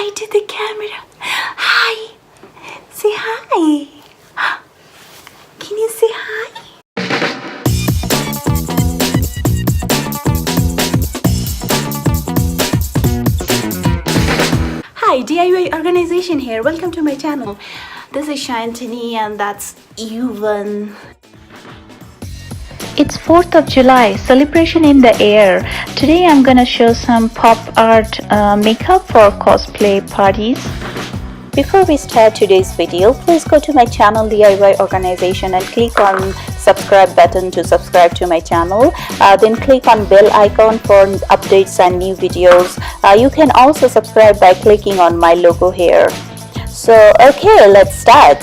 hi to the camera. Hi. Say hi. Can you say hi? Hi, DIY organization here. Welcome to my channel. This is Shantini and that's Yuvan. It's 4th of July, celebration in the air. Today I'm gonna show some pop art makeup for cosplay parties. Before we start today's video, please go to my channel DIY organization and click on subscribe button to subscribe to my channel. Then click on bell icon for updates and new videos. You can also subscribe by clicking on my logo here. So okay, let's start.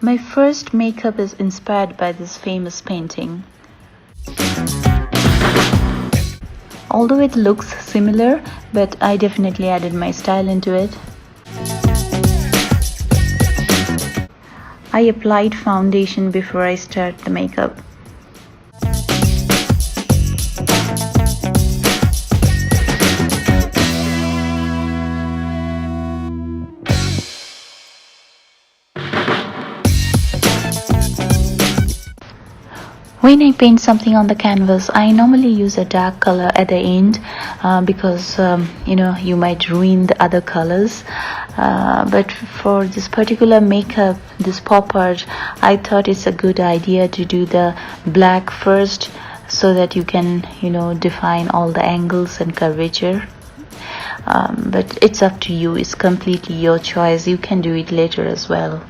My first makeup is inspired by this famous painting. Although it looks similar, but I definitely added my style into it. I applied foundation before I start the makeup. When I paint something on the canvas, I normally use a dark color at the end because you might ruin the other colors. But for this particular makeup, this pop art, I thought it's a good idea to do the black first so that you can define all the angles and curvature. But it's up to you. It's completely your choice. You can do it later as well.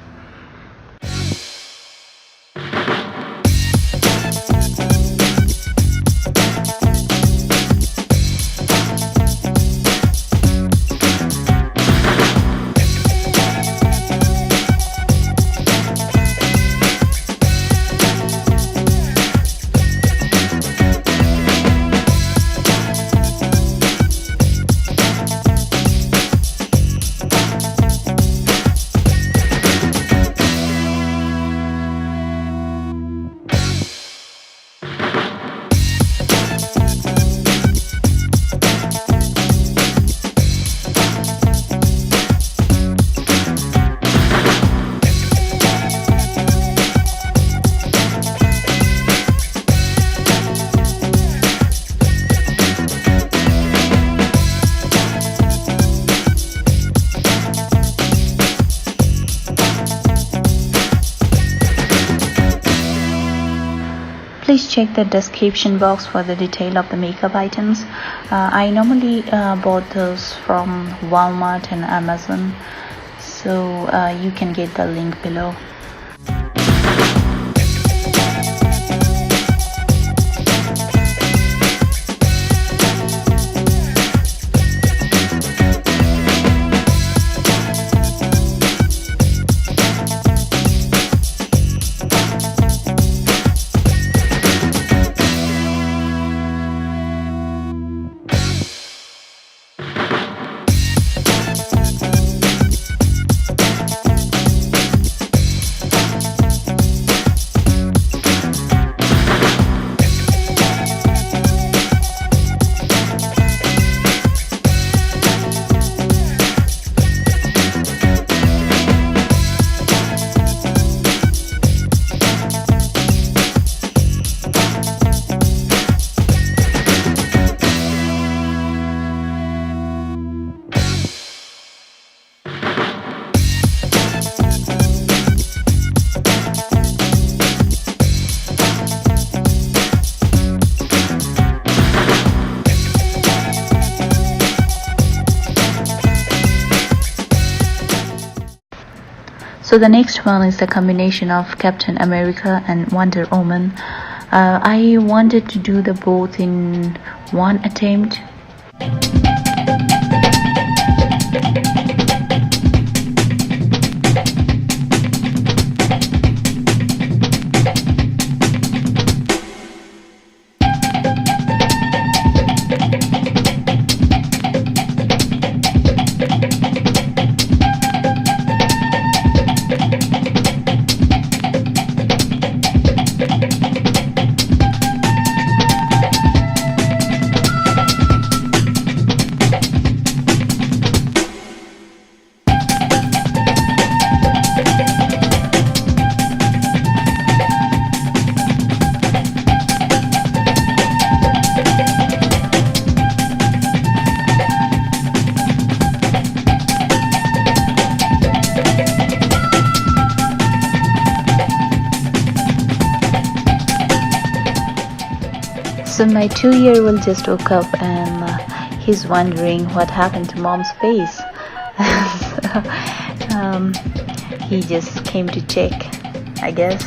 Please check the description box for the detail of the makeup items. I normally bought those from Walmart and Amazon, so you can get the link below. So the next one is the combination of Captain America and Wonder Woman. I wanted to do the both in one attempt. So my 2-year-old just woke up and he's wondering what happened to mom's face. He just came to check, I guess.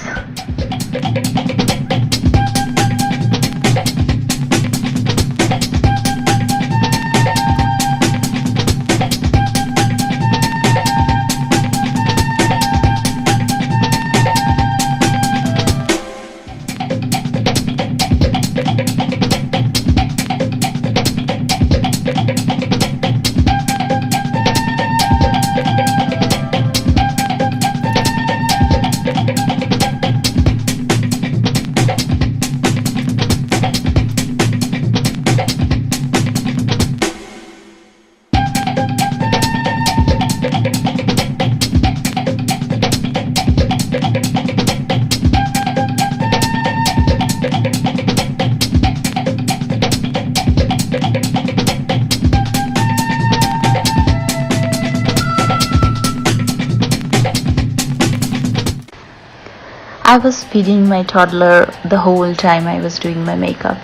I was feeding my toddler the whole time I was doing my makeup.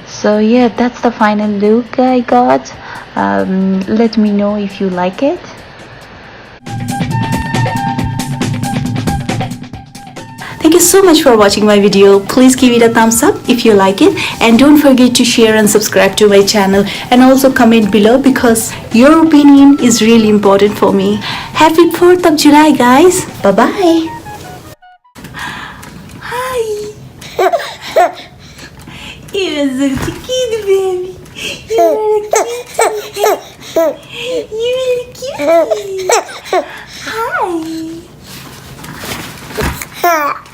So yeah, that's the final look I got. Let me know if you like it. Thank you so much for watching my video. Please give it a thumbs up if you like it, and don't forget to share and subscribe to my channel, and also comment below because your opinion is really important for me. Happy 4th of July, guys. Bye bye. Hi. You're such a cute baby. You're a cute. You're a cute. Hi.